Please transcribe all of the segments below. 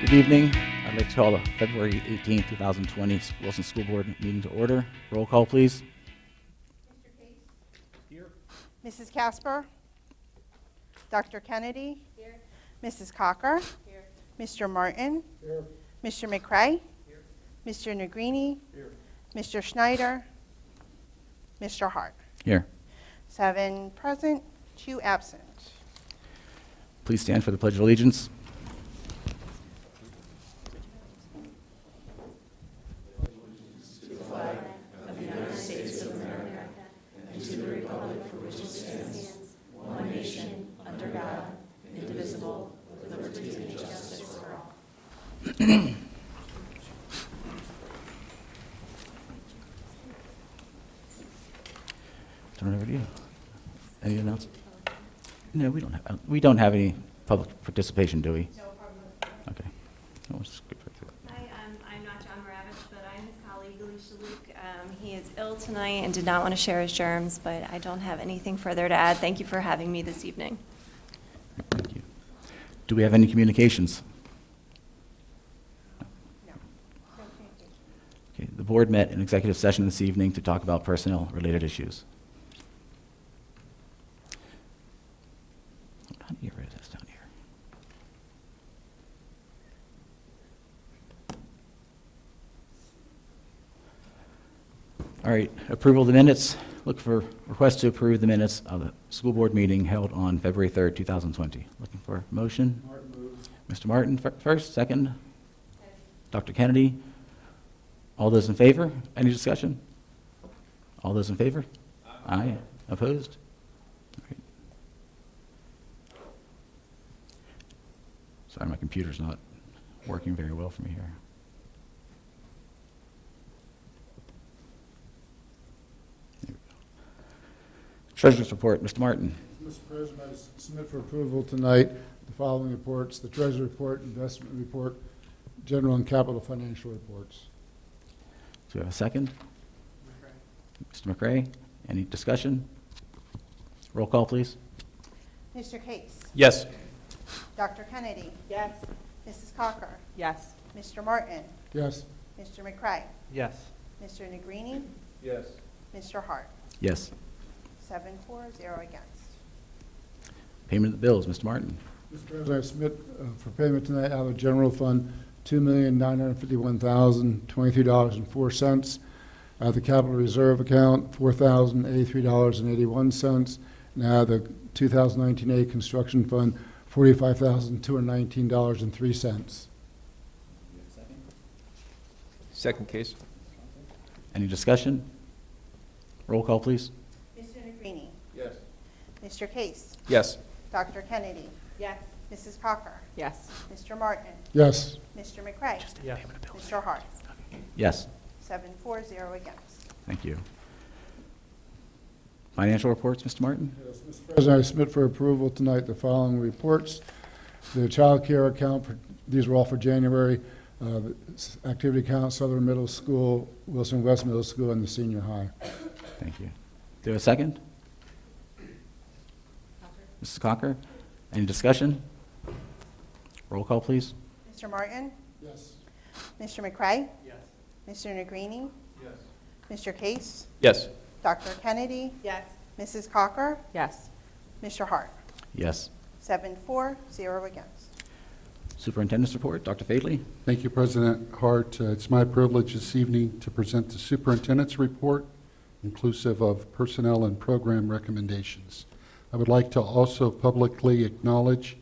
Good evening. I'd like to call the February 18, 2020 Wilson School Board meeting to order. Roll call, please. Mr. Case? Here. Mrs. Casper? Dr. Kennedy? Here. Mrs. Cocker? Here. Mr. Martin? Here. Mr. McCray? Here. Mr. Negrini? Here. Mr. Schneider? Mr. Hart? Here. 7 present, 2 absent. Please stand for the Pledge of Allegiance. Turn it over to you. Any announcements? No, we don't have any public participation, do we? No problem. Okay. We'll just skip right through it. Hi, I'm not John Moravich, but I'm his colleague, Alicia Luke. He is ill tonight and did not want to share his germs, but I don't have anything further to add. Thank you for having me this evening. Thank you. Do we have any communications? No. No communication. Okay. The board met in executive session this evening to talk about personnel-related issues. How do you get rid of this down here? All right, approval of the minutes. Look for request to approve the minutes of the school board meeting held on February 3rd, 2020. Looking for a motion? Martin moves. Mr. Martin first, second? Dr. Kennedy? All those in favor? Any discussion? All those in favor? Aye. Opposed? All right. Sorry, my computer's not working very well for me here. There we go. Treasurer's report, Mr. Martin. Mr. President, I submit for approval tonight the following reports: the Treasury Report, Investment Report, General and Capital Financial Reports. Do we have a second? Mr. McRae, any discussion? Roll call, please. Mr. Case? Yes. Dr. Kennedy? Yes. Mrs. Cocker? Yes. Mr. Martin? Yes. Mr. McCray? Yes. Mr. Negrini? Yes. Mr. Hart? Yes. 7-4, 0 against. Payment of the bills, Mr. Martin. Mr. President, I submit for payment tonight out of the General Fund $2,951,023.04. Out of the Capital Reserve Account, $4,083.81. And out of the 2019 A Construction Fund, $45,219.03. Second case. Any discussion? Roll call, please. Mr. Negrini? Yes. Mr. Case? Yes. Dr. Kennedy? Yes. Mrs. Cocker? Yes. Mr. Martin? Yes. Mr. McCray? Yes. Mr. Hart? Yes. 7-4, 0 against. Thank you. Financial reports, Mr. Martin. Yes, Mr. President, I submit for approval tonight the following reports. The child care account, these were all for January. The activity account, Southern Middle School, Wilson West Middle School, and the senior high. Thank you. Do we have a second? Mrs. Cocker, any discussion? Roll call, please. Mr. Martin? Yes. Mr. McCray? Yes. Mr. Negrini? Yes. Mr. Case? Yes. Dr. Kennedy? Yes. Mrs. Cocker? Yes. Mr. Hart? Yes. 7-4, 0 against. Superintendent's report, Dr. Fadley. Thank you, President Hart. It's my privilege this evening to present the superintendent's report, inclusive of personnel and program recommendations. I would like to also publicly acknowledge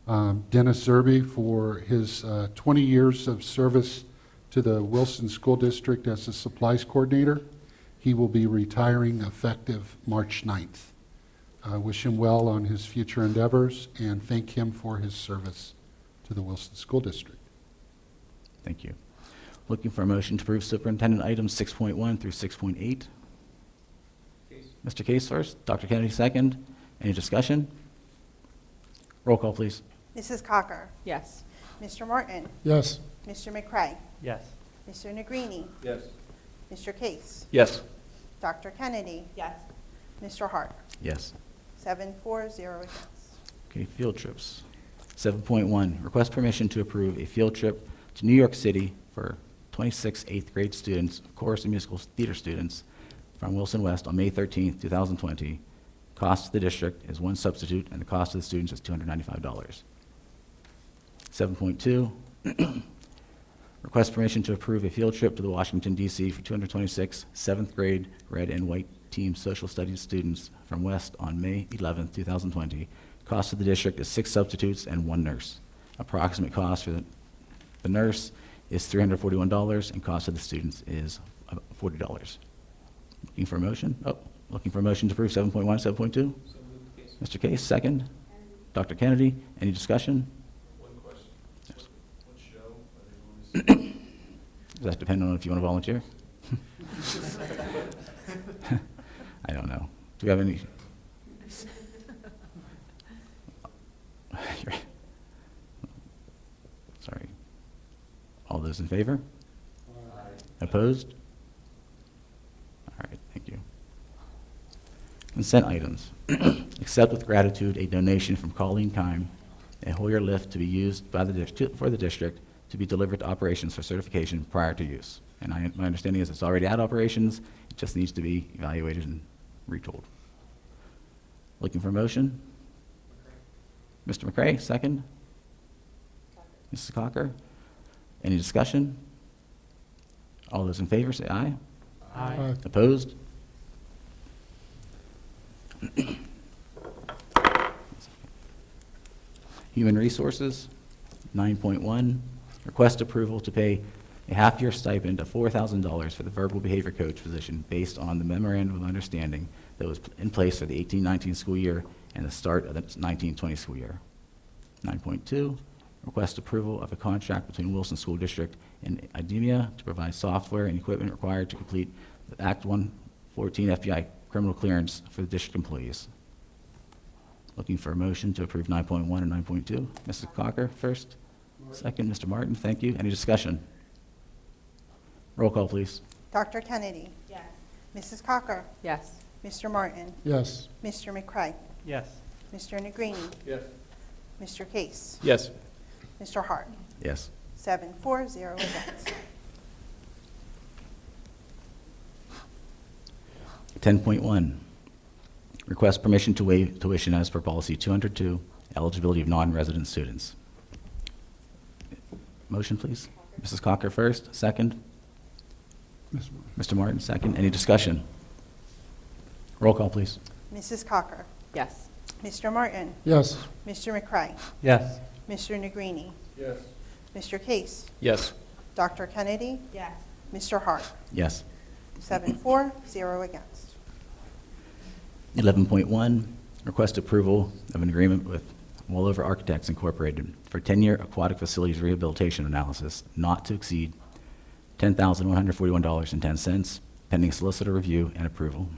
Dennis Zerbe for his 20 years of service to the Wilson School District as the supplies coordinator. He will be retiring effective March 9th. I wish him well on his future endeavors and thank him for his service to the Wilson School District. Thank you. Looking for a motion to approve superintendent items 6.1 through 6.8. Mr. Case first, Dr. Kennedy second. Any discussion? Roll call, please. Mrs. Cocker? Yes. Mr. Martin? Yes. Mr. McCray? Yes. Mr. Negrini? Yes. Mr. Case? Yes. Dr. Kennedy? Yes. Mr. Hart? Yes. 7-4, 0 against. Okay, field trips. 7.1, request permission to approve a field trip to New York City for 26 eighth grade students, chorus and musical theater students from Wilson West on May 13th, 2020. Cost to the district is one substitute, and the cost to the students is $295. 7.2, request permission to approve a field trip to the Washington, D.C. for 226 seventh grade red and white team social studies students from West on May 11th, 2020. Cost to the district is 6 substitutes and 1 nurse. Approximate cost for the nurse is $341, and cost to the students is $40. Looking for a motion? Looking for a motion to approve 7.1, 7.2? Mr. Case, second. Dr. Kennedy, any discussion? One question. What show are they going to see? Does that depend on if you want to volunteer? I don't know. Do we have any? Sorry. All those in favor? Opposed? All right, thank you. Consent items. Accept with gratitude a donation from Colleen Kime, a Hoyer lift to be used by for the district to be delivered to operations for certification prior to use. And my understanding is it's already at operations, it just needs to be evaluated and retooled. Looking for a motion? Mr. McCray, second. Mrs. Cocker? Any discussion? All those in favor say aye. Aye. Opposed? Human Resources, 9.1, request approval to pay a half-year stipend of $4,000 for the verbal behavior coach position based on the memorandum of understanding that was in place for the 18-19 school year and the start of the 19-20 school year. 9.2, request approval of a contract between Wilson School District and IDEMIA to provide software and equipment required to complete the Act 114 FBI criminal clearance for the district employees. Looking for a motion to approve 9.1 and 9.2. Mrs. Cocker first. Second, Mr. Martin, thank you. Any discussion? Roll call, please. Dr. Kennedy? Yes. Mrs. Cocker? Yes. Mr. Martin? Yes. Mr. McCray? Yes. Mr. Negrini? Yes. Mr. Case? Yes. Mr. Hart? Yes. 7-4, 0 against. 10.1, request permission to waive tuition as per policy 202, eligibility of non-resident students. Motion, please. Mrs. Cocker first, second. Mr. Martin, second. Any discussion? Roll call, please. Mrs. Cocker? Yes. Mr. Martin? Yes. Mr. McCray? Yes. Mr. Negrini? Yes. Mr. Case? Yes. Dr. Kennedy? Yes. Mr. Hart? Yes. 7-4, 0 against. 11.1, request approval of an agreement with Wallover Architects Incorporated for 10-year aquatic facilities rehabilitation analysis not to exceed $10,141.10, pending solicitor review and approval.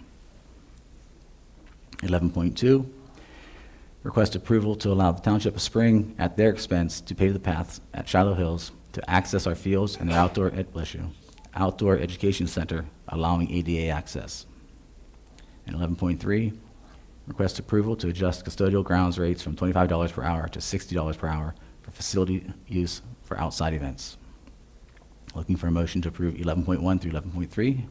11.2, request approval to allow the Township of Spring, at their expense, to pave the paths at Shiloh Hills to access our fields and their outdoor education center, allowing ADA access. And 11.3, request approval to adjust custodial grounds rates from $25 per hour to $60 per hour for facility use for outside events. Looking for a motion to approve 11.1 through 11.3.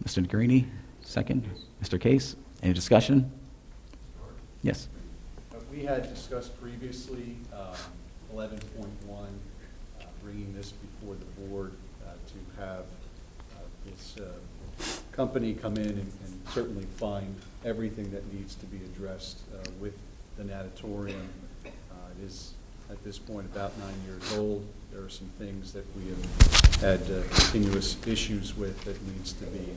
Mr. Negrini, second. Mr. Case, any discussion? Yes. We had discussed previously 11.1, bringing this before the board to have this company come in and certainly find everything that needs to be addressed with the natatorium. It is, at this point, about 9 years old. There are some things that we have had continuous issues with that needs to be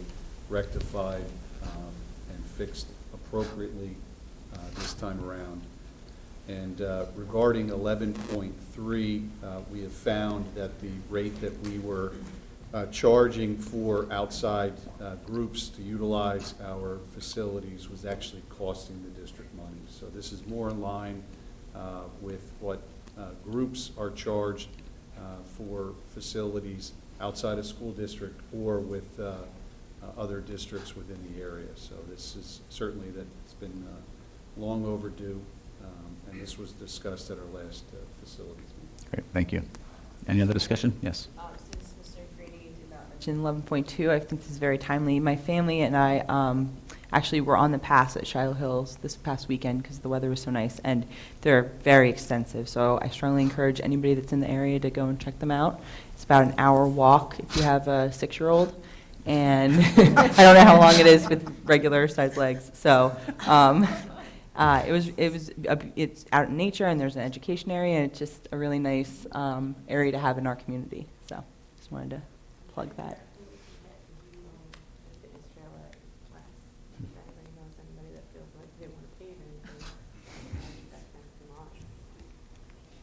rectified and fixed appropriately this time around. And regarding 11.3, we have found that the rate that we were charging for outside groups to utilize our facilities was actually costing the district money. So this is more in line with what groups are charged for facilities outside of school district or with other districts within the area. So this is certainly that it's been long overdue. And this was discussed at our last facilities meeting. Great, thank you. Any other discussion? Yes. Since Mr. Greeny did not mention 11.2, I think this is very timely. My family and I actually were on the pass at Shiloh Hills this past weekend because the weather was so nice, and they're very extensive. So I strongly encourage anybody that's in the area to go and check them out. It's about an hour walk if you have a 6-year-old, and I don't know how long it is with regular sized legs. So it's out in nature, and there's an education area, and it's just a really nice area to have in our community. So just wanted to plug that.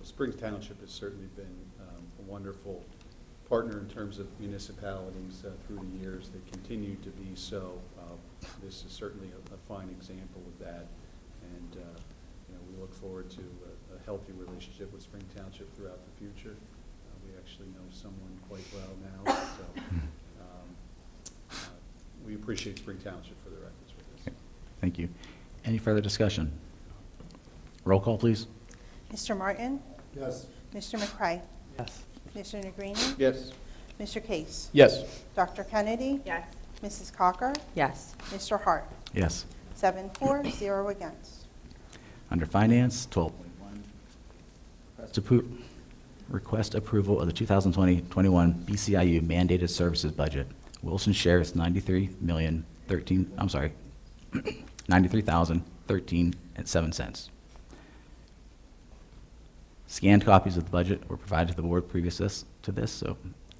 Springs Township has certainly been a wonderful partner in terms of municipalities through the years. They continue to be so. This is certainly a fine example of that. And we look forward to a healthy relationship with Spring Township throughout the future. We actually know someone quite well now. So we appreciate Spring Township for their efforts with this. Okay, thank you. Any further discussion? Roll call, please. Mr. Martin? Yes. Mr. McCray? Yes. Mr. Negrini? Yes. Mr. Case? Yes. Dr. Kennedy? Yes. Mrs. Cocker? Yes. Mr. Hart? Yes. 7-4, 0 against. Under Finance, 12.1, request approval of the 2020-21 BCIU mandated services budget. Wilson share is $93,013.07. Scanned copies of the budget were provided to the board previous to this, so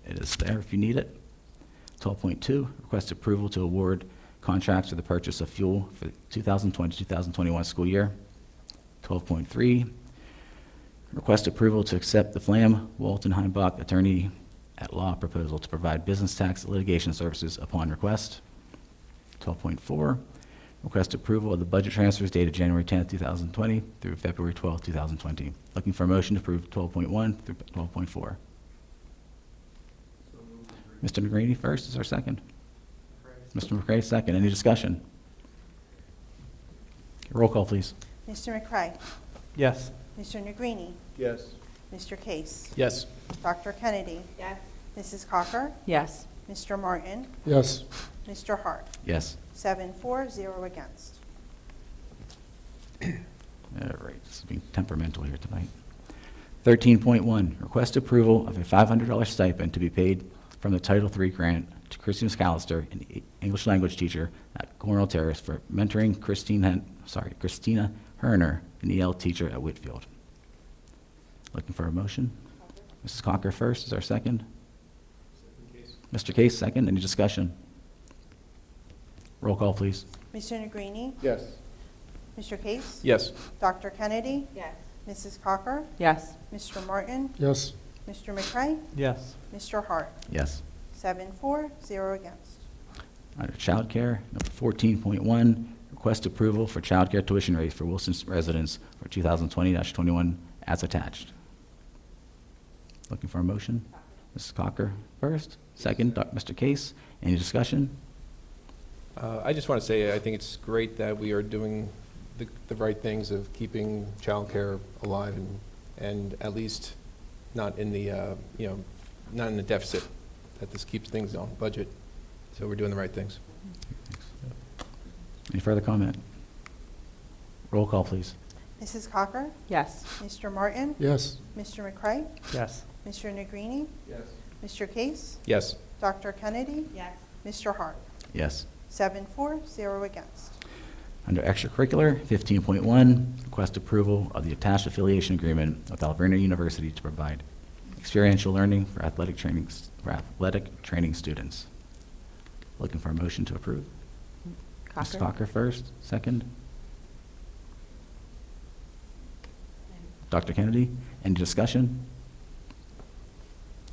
it is there if you need it. 12.2, request approval to award contracts for the purchase of fuel for the 2020-2021 school year. 12.3, request approval to accept the Flam Walton Heimbach attorney at law proposal to provide business tax litigation services upon request. 12.4, request approval of the budget transfers dated January 10th, 2020 through February 12th, 2020. Looking for a motion to approve 12.1 through 12.4. Mr. Negrini first, is our second? Mr. McCray, second. Any discussion? Roll call, please. Mr. McCray? Yes. Mr. Negrini? Yes. Mr. Case? Yes. Dr. Kennedy? Yes. Mrs. Cocker? Yes. Mr. Martin? Yes. Mr. Hart? Yes. 7-4, 0 against. All right, this is being temperamental here tonight. 13.1, request approval of a $500 stipend to be paid from the Title III grant to Christine McAllister, an English language teacher at Cornell Terrace, for mentoring Christina Herner, an EL teacher at Whitfield. Looking for a motion? Mrs. Cocker first, is our second? Mr. Case, second. Any discussion? Roll call, please. Mr. Negrini? Yes. Mr. Case? Yes. Dr. Kennedy? Yes. Mrs. Cocker? Yes. Mr. Martin? Yes. Mr. McCray? Yes. Mr. Hart? Yes. 7-4, 0 against. Under Child Care, number 14.1, request approval for child care tuition rates for Wilson residents for 2020-21 as attached. Looking for a motion? Mrs. Cocker first, second, Mr. Case. Any discussion? I just want to say, I think it's great that we are doing the right things of keeping childcare alive and at least not in the, not in the deficit, that this keeps things on budget. So we're doing the right things. Any further comment? Roll call, please. Mrs. Cocker? Yes. Mr. Martin? Yes. Mr. McCray? Yes. Mr. Negrini? Yes. Mr. Case? Yes. Dr. Kennedy? Yes. Mr. Hart? Yes. 7-4, 0 against. Under extracurricular, 15.1, request approval of the attached affiliation agreement with Alverna University to provide experiential learning for athletic training students. Looking for a motion to approve. Mrs. Cocker first, second. Dr. Kennedy, any discussion?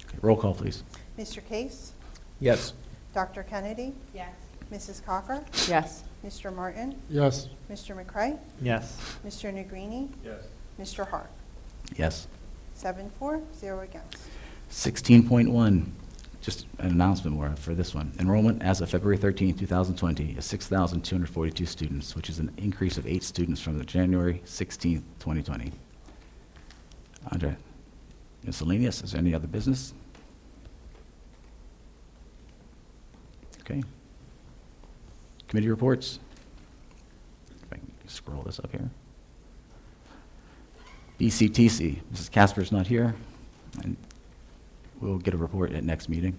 Okay, roll call, please. Mr. Case? Yes. Dr. Kennedy? Yes. Mrs. Cocker? Yes. Mr. Martin? Yes. Mr. McCray? Yes. Mr. Negrini? Yes. Mr. Hart? Yes. 7-4, 0 against. 16.1, just an announcement more for this one. Enrollment as of February 13, 2020 is 6,242 students, which is an increase of 8 students from the January 16, 2020. Andre, miscellaneous, is there any other business? Okay. Committee reports. If I can scroll this up here. BCTC, Mrs. Casper's not here, and we'll get a report at next meeting.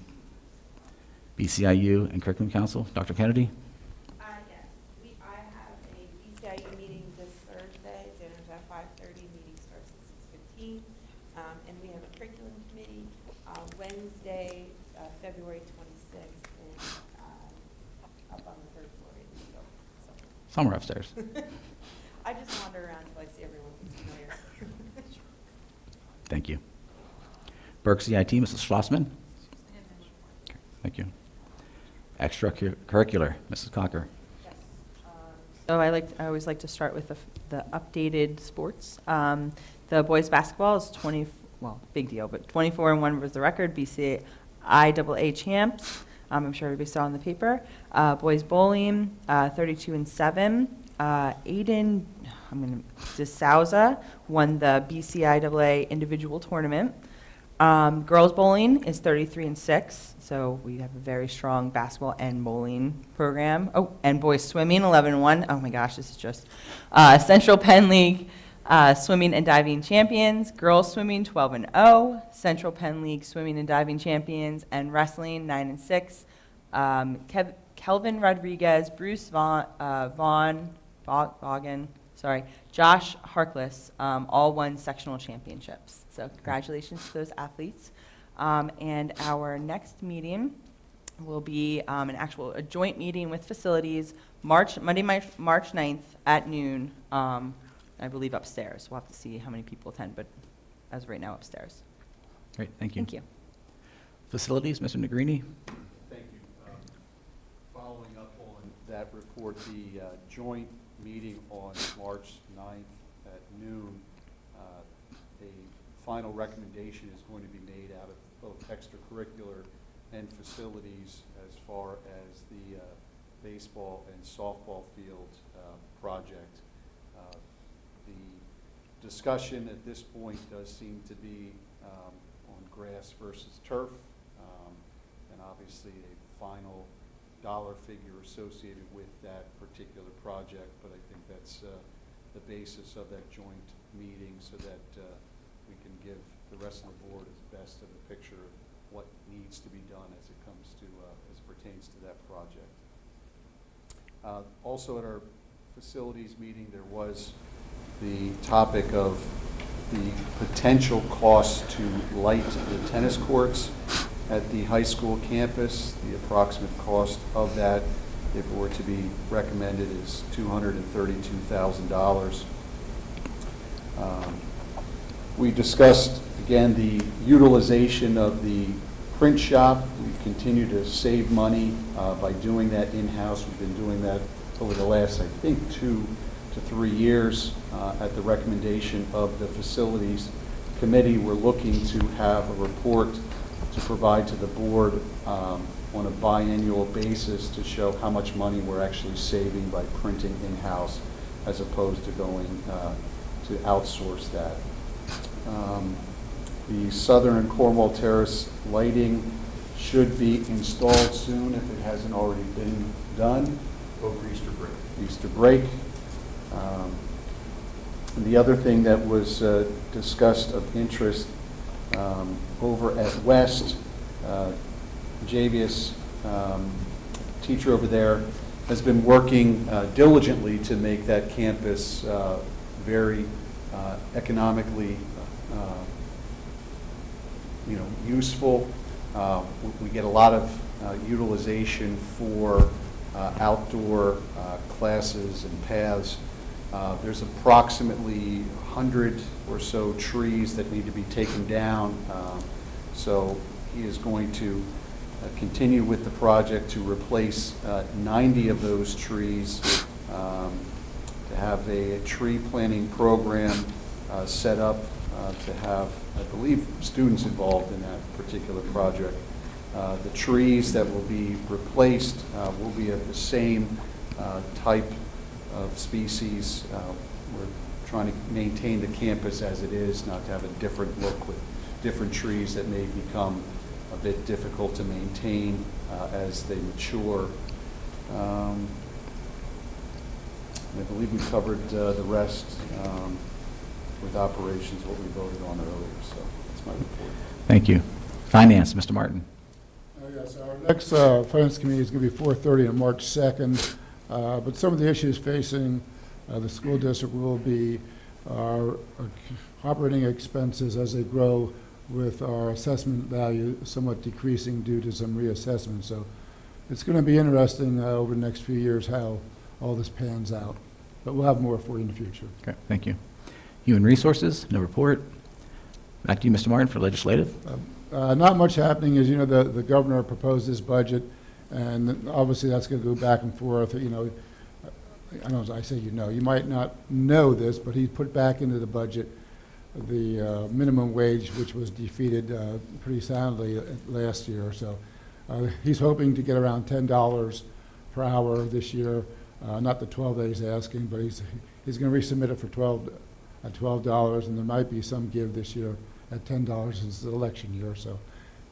BCIU and Curriculum Council, Dr. Kennedy? Yes, I have a BCIU meeting this Thursday, dinner's at 5:30, meeting starts at 6:15. And we have a curriculum committee, Wednesday, February 26th, and up on the 3rd floor in the field. Somewhere upstairs. I just wander around until I see everyone who's familiar. Thank you. Burke CIT, Mrs. Schlossman? Thank you. Extracurricular, Mrs. Cocker? So I always like to start with the updated sports. The boys basketball is big deal, but 24-1 was the record. BCIAA champs. I'm sure everybody saw in the paper. Boys bowling, 32-7. Aiden DeSouza won the BCIAA individual tournament. Girls bowling is 33-6, so we have a very strong basketball and bowling program. Oh, and boys swimming, 11-1. Oh my gosh, this is just Central Penn League swimming and diving champions. Girls swimming, 12-0. Central Penn League swimming and diving champions, and wrestling, 9-6. Kelvin Rodriguez, Bruce Vaughan, Josh Harkless, all won sectional championships. So congratulations to those athletes. And our next meeting will be a joint meeting with facilities, Monday, March 9th at noon, I believe upstairs. We'll have to see how many people attend, but as of right now, upstairs. Great, thank you. Thank you. Facilities, Mr. Negrini? Thank you. Following up on that report, the joint meeting on March 9th at noon, a final recommendation is going to be made out of both extracurricular and facilities as far as the baseball and softball field project. The discussion at this point does seem to be on grass versus turf, and obviously a final dollar figure associated with that particular project, but I think that's the basis of that joint meeting so that we can give the rest of the board as best of a picture of what needs to be done as it comes to, as it pertains to that project. Also at our facilities meeting, there was the topic of the potential cost to light the tennis courts at the high school campus. The approximate cost of that, if it were to be recommended, is $232,000. We discussed, again, the utilization of the print shop. We've continued to save money by doing that in-house. We've been doing that over the last, I think, 2 to 3 years at the recommendation of the facilities committee. We're looking to have a report to provide to the board on a biannual basis to show how much money we're actually saving by printing in-house as opposed to going to outsource that. The Southern and Cornwall Terrace lighting should be installed soon if it hasn't already been done. Over Easter break. Easter break. And the other thing that was discussed of interest over at West, Javius, teacher over there, has been working diligently to make that campus very economically useful. We get a lot of utilization for outdoor classes and paths. There's approximately 100 or so trees that need to be taken down. So he is going to continue with the project to replace 90 of those trees, to have a tree planting program set up to have, I believe, students involved in that particular project. The trees that will be replaced will be of the same type of species. We're trying to maintain the campus as it is, not to have a different look with different trees that may become a bit difficult to maintain as they mature. I believe we covered the rest with operations, what we voted on earlier, so that's my report. Thank you. Finance, Mr. Martin. Yes, our next Finance Committee is going to be 4:30 on March 2nd, but some of the issues facing the school district will be our operating expenses as they grow, with our assessment value somewhat decreasing due to some reassessment. So it's going to be interesting over the next few years how all this pans out, but we'll have more for you in the future. Okay, thank you. Human Resources, no report. Back to you, Mr. Martin, for legislative. Not much happening. As you know, the governor proposed his budget, and obviously that's going to go back and forth. You know, I don't know, I say you might not know this, but he put back into the budget the minimum wage, which was defeated pretty soundly last year. So he's hoping to get around $10 per hour this year, not the 12 that he's asking, but he's going to resubmit it for $12, and there might be some give this year at $10. It's the election year, so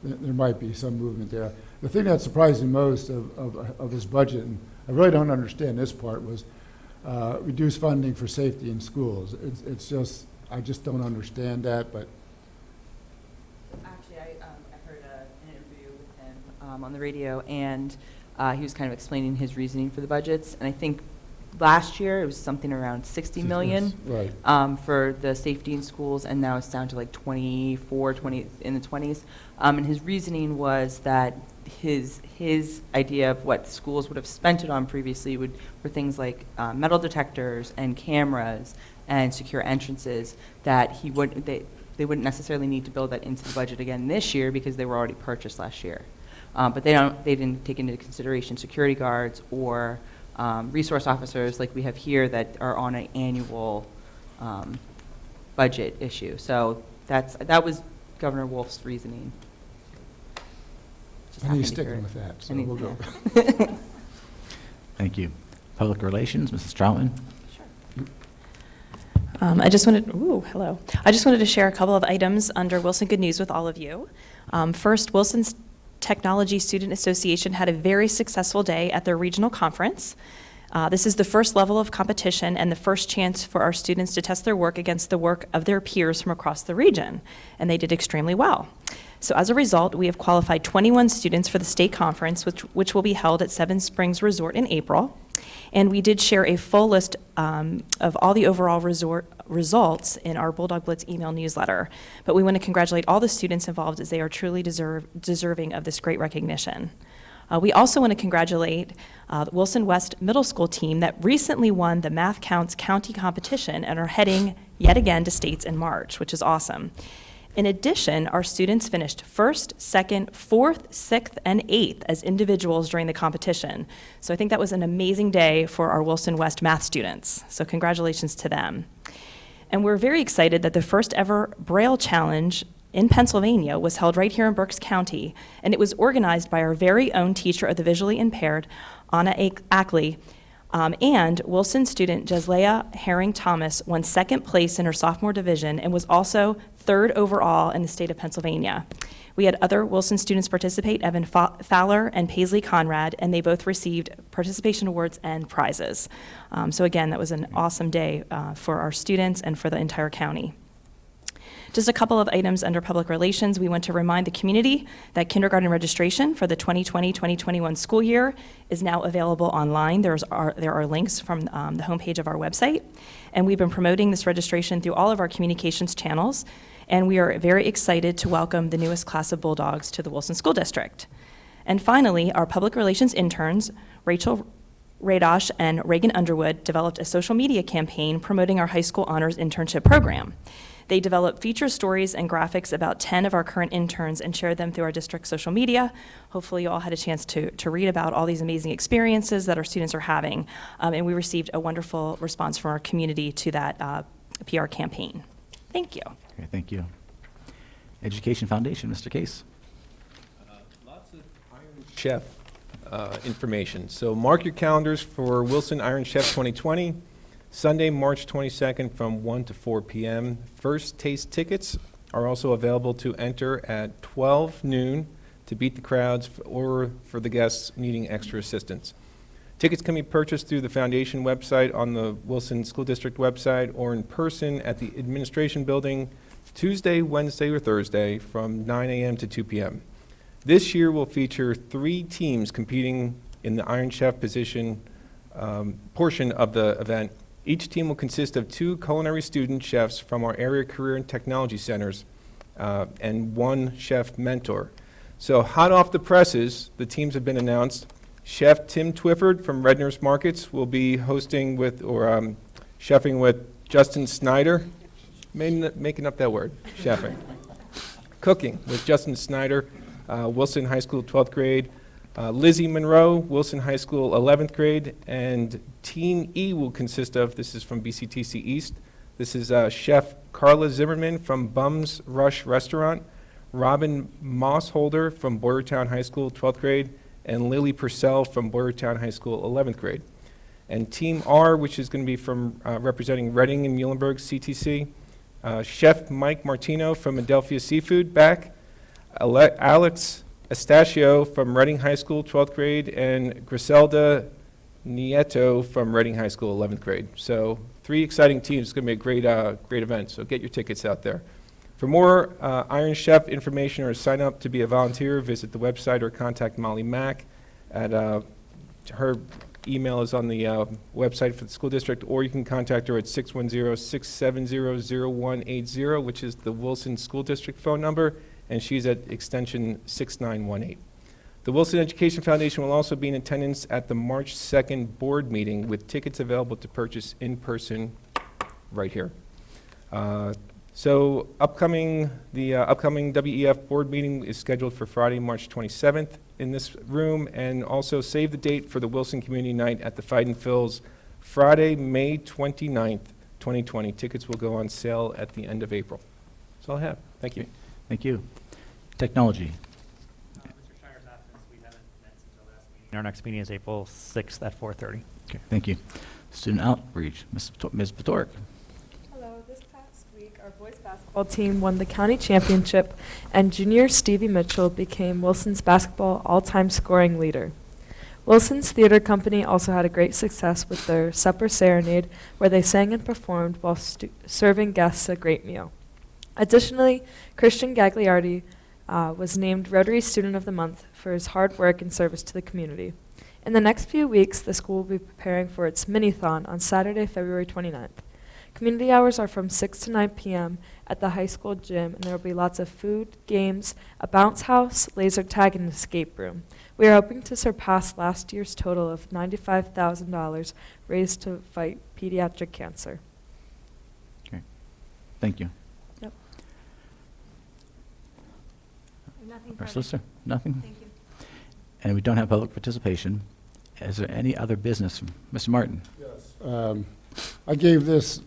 there might be some movement there. The thing that surprised me most of his budget, and I really don't understand this part, was reduced funding for safety in schools. It's just, I just don't understand that, but. Actually, I heard an interview with him on the radio, and he was kind of explaining his reasoning for the budgets. And I think last year it was something around 60 million Right. For the safety in schools, and now it's down to like 24, 20, in the 20s. And his reasoning was that his idea of what schools would have spent it on previously were things like metal detectors and cameras and secure entrances, that they wouldn't necessarily need to build that into the budget again this year because they were already purchased last year. But they didn't take into consideration security guards or resource officers like we have here that are on an annual budget issue. So that was Governor Wolf's reasoning. Just And he's happened to hear sticking with that, so And he- we'll go. yeah. Thank you. Public Relations, Mrs. Troutman. I just wanted to share a couple of items under Wilson Good News with all of you. First, Wilson's Technology Student Association had a very successful day at their regional conference. This is the first level of competition and the first chance for our students to test their work against the work of their peers from across the region, and they did extremely well. So as a result, we have qualified 21 students for the state conference, which will be held at Seven Springs Resort in April. And we did share a full list of all the overall results in our Bulldog Blitz email newsletter. But we want to congratulate all the students involved, as they are truly deserving of this great recognition. We also want to congratulate the Wilson West Middle School team that recently won the Math Counts County competition and are heading yet again to states in March, which is awesome. In addition, our students finished 1st, 2nd, 4th, 6th, and 8th as individuals during the competition. So I think that was an amazing day for our Wilson West math students. So congratulations to them. And we're very excited that the first ever Braille Challenge in Pennsylvania was held right here in Berks County, and it was organized by our very own teacher of the visually impaired, Anna Ackley, and Wilson student Jeslea Herring-Thomas won 2nd place in her sophomore division and was also 3rd overall in the state of Pennsylvania. We had other Wilson students participate, Evan Fowler and Paisley Conrad, and they both received participation awards and prizes. So again, that was an awesome day for our students and for the entire county. Just a couple of items under public relations. We want to remind the community that kindergarten registration for the 2020-2021 school year is now available online. There are links from the homepage of our website. And we've been promoting this registration through all of our communications channels. And we are very excited to welcome the newest class of Bulldogs to the Wilson School District. And finally, our public relations interns, Rachel Radosh and Reagan Underwood, developed a social media campaign promoting our high school honors internship program. They developed feature stories and graphics about 10 of our current interns and shared them through our district social media. Hopefully you all had a chance to read about all these amazing experiences that our students are having. And we received a wonderful response from our community to that PR campaign. Thank you. Okay, thank you. Education Foundation, Mr. Case. Lots Chef information. So mark your calendars for Wilson Iron Chef 2020, Sunday, March 22nd from 1 to 4 p.m. First taste tickets are also available to enter at 12 noon to beat the crowds or for the guests needing extra assistance. Tickets can be purchased through the Foundation website, on the Wilson School District website, or in person at the Administration Building Tuesday, Wednesday, or Thursday from 9 a.m. to 2 p.m. This year will feature 3 teams competing in the Iron Chef position portion of the event. Each team will consist of 2 culinary student chefs from our area career and technology centers and 1 chef mentor. So hot off the presses, the teams have been announced. Chef Tim Twyford from Redner's Markets will be hosting with, or chefing with Justin Snyder. Making up that word, chefing. Cooking with Justin Snyder, Wilson High School 12th grade. Lizzie Monroe, Wilson High School 11th grade. And Team E will consist of, this is from BCTC East, this is Chef Carla Zimmerman from Bums Rush Restaurant, Robin Mossholder from Boyertown High School 12th grade, and Lily Purcell from Boyertown High School 11th grade. And Team R, which is going to be from representing Reading and Muhlenberg CTC, Chef Mike Martino from Adelphia Seafood back, Alex Estachio from Reading High School 12th grade, and Griselda Nieto from Reading High School 11th grade. So 3 exciting teams. It's going to be a great event, so get your tickets out there. For more Iron Chef information or sign up to be a volunteer, visit the website or contact Molly Mack at her email is on the website for the school district, or you can contact her at 610-670-0180, which is the Wilson School District phone number, and she's at extension 6918. The Wilson Education Foundation will also be in attendance at the March 2nd board meeting with tickets available to purchase in person right here. So the upcoming WEF board meeting is scheduled for Friday, March 27th in this room, and also save the date for the Wilson Community Night at the Fightin' Phil's Friday, May 29th, 2020. Tickets will go on sale at the end of April. That's all I have. Thank you. Thank you. Technology. Mr. Shiner's absence, we haven't met since our last meeting. Our next meeting is April 6th at 4:30. Okay, thank you. Student outreach, Ms. Patork. Hello, this past week our boys basketball team won the county championship and junior Stevie Mitchell became Wilson's basketball all-time scoring leader. Wilson's Theater Company also had a great success with their Supper Serenade, where they sang and performed while serving guests a great meal. Additionally, Christian Gagliardi was named Rotary Student of the Month for his hard work and service to the community. In the next few weeks, the school will be preparing for its mini-thon on Saturday, February 29th. Community hours are from 6 to 9 p.m. at the high school gym, and there will be lots of food, games, a bounce house, laser tag, and an escape room. We are hoping to surpass last year's total of $95,000 raised to fight pediatric cancer. Okay, thank you. Yep. Nothing Our further. solicitor, nothing? Thank you. And we don't have public participation. Is there any other business? Mr. Martin? Yes. I gave this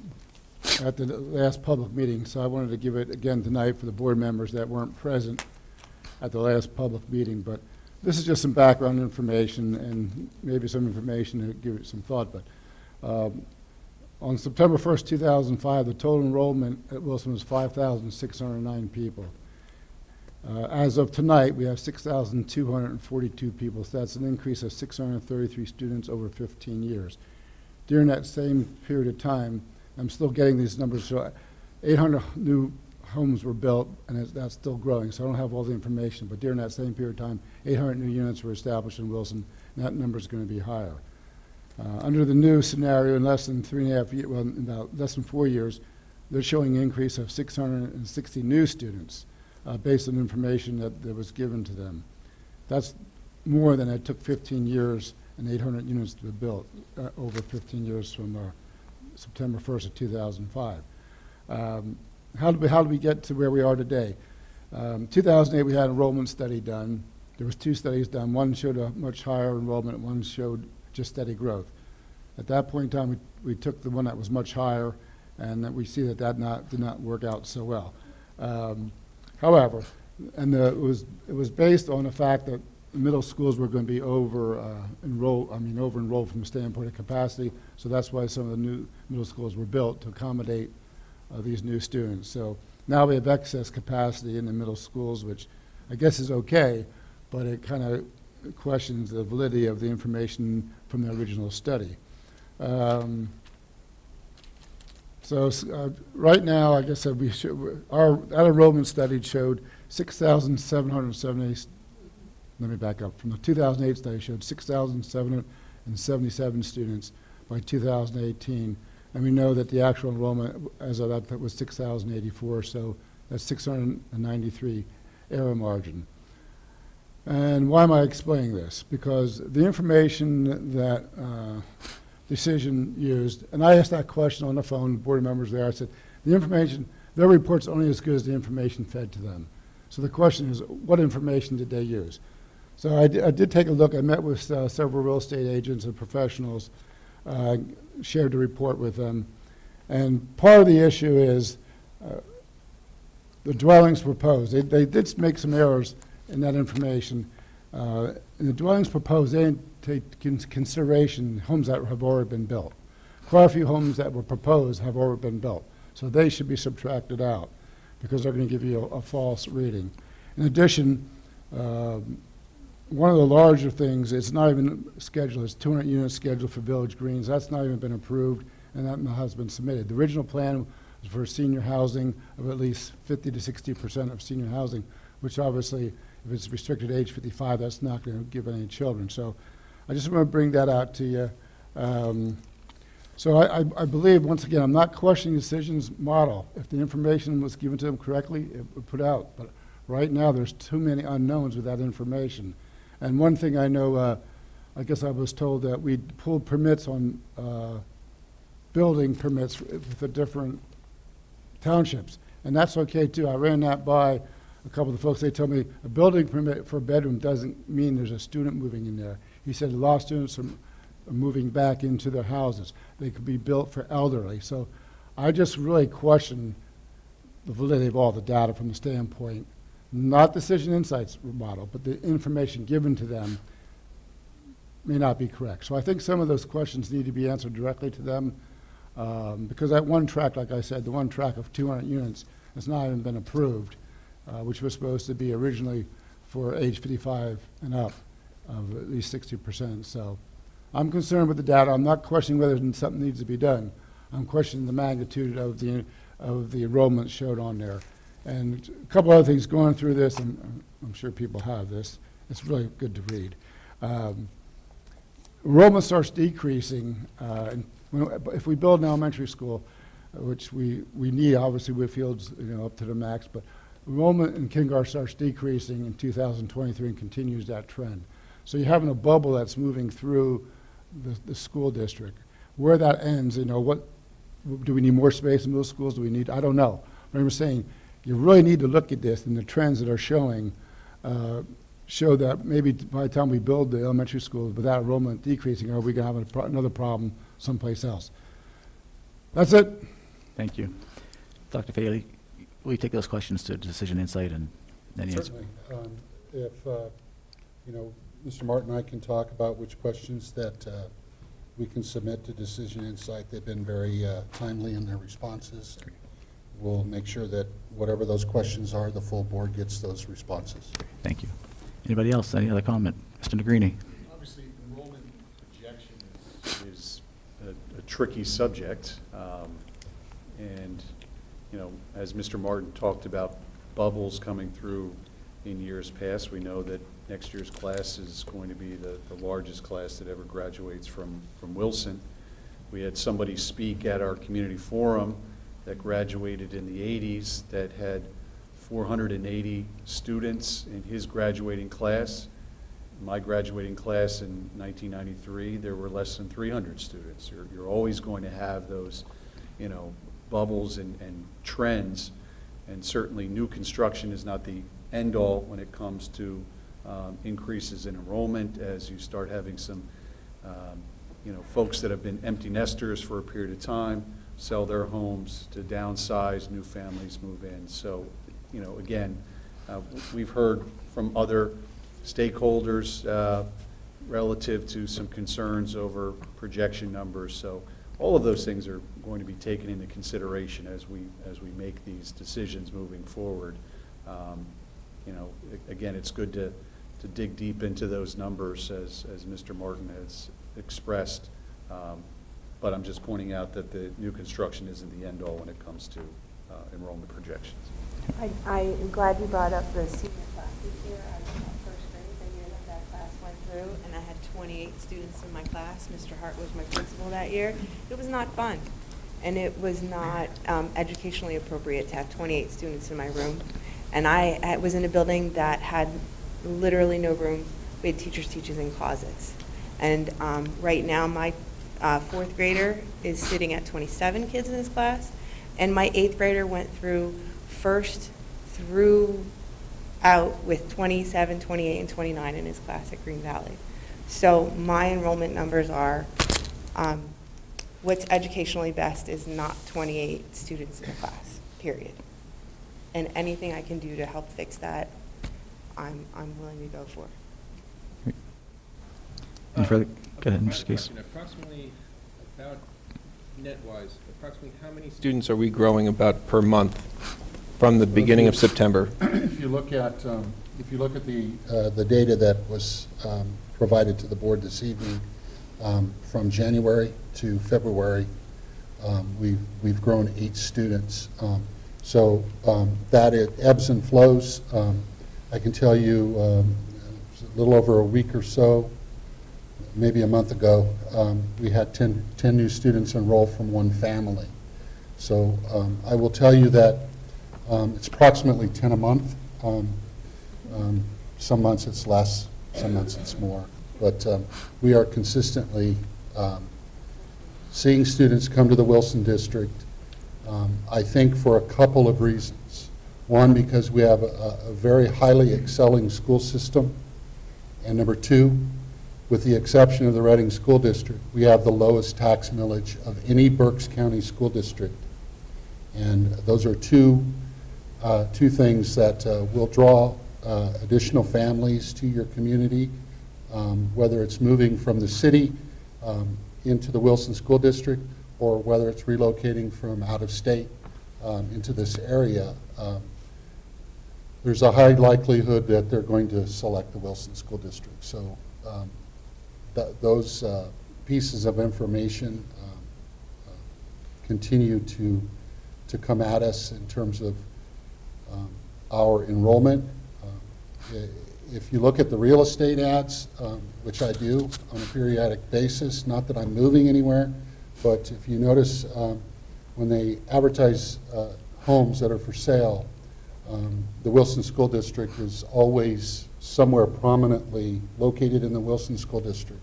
at the last public meeting, so I wanted to give it again tonight for the board members that weren't present at the last public meeting. But this is just some background information and maybe some information to give it some thought. But on September 1st, 2005, the total enrollment at Wilson was 5,609 people. As of tonight, we have 6,242 people, so that's an increase of 633 students over 15 years. During that same period of time, I'm still getting these numbers, so 800 new homes were built, and that's still growing, so I don't have all the information, but during that same period of time, 800 new units were established in Wilson, and that number is going to be higher. Under the new scenario, in less than 3.5 years, well, in about less than 4 years, they're showing an increase of 660 new students based on information that was given to them. That's more than it took 15 years and 800 units to be built over 15 years from September 1st of 2005. How did we get to where we are today? 2008, we had an enrollment study done. There was 2 studies done. One showed a much higher enrollment, and one showed just steady growth. At that point in time, we took the one that was much higher, and that we see that did not work out so well. However, and it was based on the fact that middle schools were going to be over-enrolled from the standpoint of capacity, so that's why some of the new middle schools were built to accommodate these new students. So now we have excess capacity in the middle schools, which I guess is okay, but it kind of questions the validity of the information from the original study. Right now, like I said, that enrollment study showed 6,770. Let me back up. From the 2008 study, showed 6,777 students by 2018, and we know that the actual enrollment as of that was 6,084. So that's 693 error margin. And why am I explaining this? Because the information that Decision used, and I asked that question on the phone, board members there, I said, the information, their report's only as good as the information fed to them. So the question is, what information did they use? So I did take a look. I met with several real estate agents and professionals, shared the report with them. And part of the issue is the dwellings proposed. They did make some errors in that information. In the dwellings proposed, they didn't take into consideration homes that have already been built. Quite a few homes that were proposed have already been built. So they should be subtracted out because they're going to give you a false reading. In addition, one of the larger things, it's not even scheduled, it's 200 units scheduled for Village Greens. That's not even been approved, and that has been submitted. The original plan was for senior housing of at least 50 to 60% of senior housing, which obviously, if it's restricted to age 55, that's not going to give any children. So I just want to bring that out to you. So I believe, once again, I'm not questioning the decision's model. If the information was given to them correctly, it would put out. But right now, there's too many unknowns with that information. And one thing I know, I guess I was told that we pulled permits on building permits with the different townships. And that's okay, too. I ran that by a couple of the folks. They told me a building permit for a bedroom doesn't mean there's a student moving in there. He said a lot of students are moving back into their houses. They could be built for elderly. So I just really question the validity of all the data from the standpoint, not Decision Insights model, but the information given to them may not be correct. So I think some of those questions need to be answered directly to them because that one track, like I said, the one track of 200 units has not even been approved, which was supposed to be originally for age 55 and up of at least 60%. So I'm concerned with the data. I'm not questioning whether something needs to be done. I'm questioning the magnitude of the enrollment showed on there. And a couple other things going through this, and I'm sure people have this. It's really good to read. Enrollment starts decreasing. If we build an elementary school, which we need, obviously Whitfield's up to the max, but enrollment in kindergarten starts decreasing in 2023 and continues that trend. So you're having a bubble that's moving through the school district. Where that ends, what do we need more space in middle schools? Do we need? I don't know. But I'm saying you really need to look at this, and the trends that are showing show that maybe by the time we build the elementary schools without enrollment decreasing, are we going to have another problem someplace else? That's it. Thank you. Dr. Faley, will you take those questions to Decision Insight and then answer? Certainly. If, Mr. Martin and I can talk about which questions that we can submit to Decision Insight. They've been very timely in their responses. We'll make sure that whatever those questions are, the full board gets those responses. Thank you. Anybody else? Any other comment? Mr. Negrini? Obviously, enrollment projection is a tricky subject. And, as Mr. Martin talked about bubbles coming through in years past, we know that next year's class is going to be the largest class that ever graduates from Wilson. We had somebody speak at our community forum that graduated in the 80s that had 480 students in his graduating class. In my graduating class in 1993, there were less than 300 students. You're always going to have those, bubbles and trends, and certainly new construction is not the end-all when it comes to increases in enrollment as you start having some, folks that have been empty nesters for a period of time sell their homes to downsize, new families move in. So, again, we've heard from other stakeholders relative to some concerns over projection numbers. So all of those things are going to be taken into consideration as we make these decisions moving forward. You know, again, it's good to dig deep into those numbers as Mr. Martin has expressed. But I'm just pointing out that the new construction isn't the end all when it comes to enrollment projections. I am glad you brought up the senior class this year. I was in first grade the year that class went through, and I had 28 students in my class. Mr. Hart was my principal that year. It was not fun, and it was not educationally appropriate to have 28 students in my room. And I was in a building that had literally no room. We had teachers teaching in closets. And right now, my fourth grader is sitting at 27 kids in his class, and my eighth grader went through first through out with 27, 28, and 29 in his class at Green Valley. So my enrollment numbers are, what's educationally best is not 28 students in a class, period. And anything I can do to help fix that, I'm willing to go for. Any further? Go ahead, Mr. Case. Approximately, about net-wise, approximately how many students are we growing about per month from the beginning of September? If you look at the data that was provided to the board this evening, from January to February, we've grown 8 students. So that it ebbs and flows. I can tell you a little over a week or so, maybe a month ago, we had 10 new students enroll from one family. So I will tell you that it's approximately 10 a month. Some months it's less, some months it's more. But we are consistently seeing students come to the Wilson District, I think for a couple of reasons. One, because we have a very highly excelling school system. And number two, with the exception of the Reading School District, we have the lowest tax millage of any Berks County school district. And those are two things that will draw additional families to your community, whether it's moving from the city into the Wilson School District or whether it's relocating from out of state into this area. There's a high likelihood that they're going to select the Wilson School District. So those pieces of information continue to come at us in terms of our enrollment. If you look at the real estate ads, which I do on a periodic basis, not that I'm moving anywhere, but if you notice when they advertise homes that are for sale, the Wilson School District is always somewhere prominently located in the Wilson School District,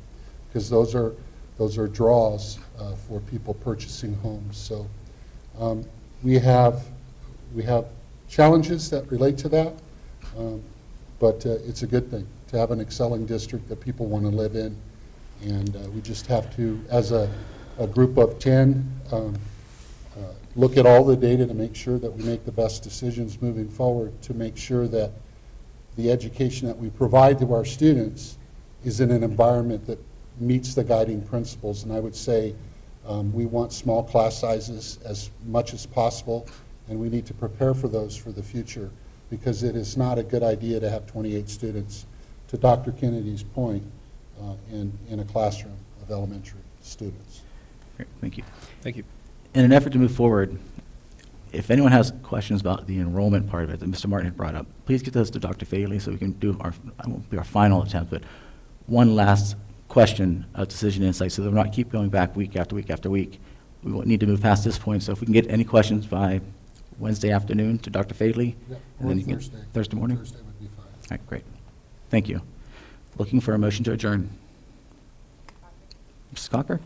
because those are draws for people purchasing homes. So we have challenges that relate to that, but it's a good thing to have an excelling district that people want to live in, and we just have to, as a group of 10, look at all the data to make sure that we make the best decisions moving forward, to make sure that the education that we provide to our students is in an environment that meets the guiding principles. And I would say we want small class sizes as much as possible, and we need to prepare for those for the future, because it is not a good idea to have 28 students, to Dr. Kennedy's point, in a classroom of elementary students. Great, thank you. Thank you. In an effort to move forward, if anyone has questions about the enrollment part of it that Mr. Martin had brought up, please get those to Dr. Faley so we can do I won't be our final attempt, but one last question of decision insight so that we're not keep going back week after week after week. We won't need to move past this point, so if we can get any questions by Wednesday afternoon to Dr. Faley. Yeah, and or then you can- Thursday. Thursday morning? Thursday would be fine. All right, great. Thank you. Looking for a motion to adjourn. Mrs. Cocker?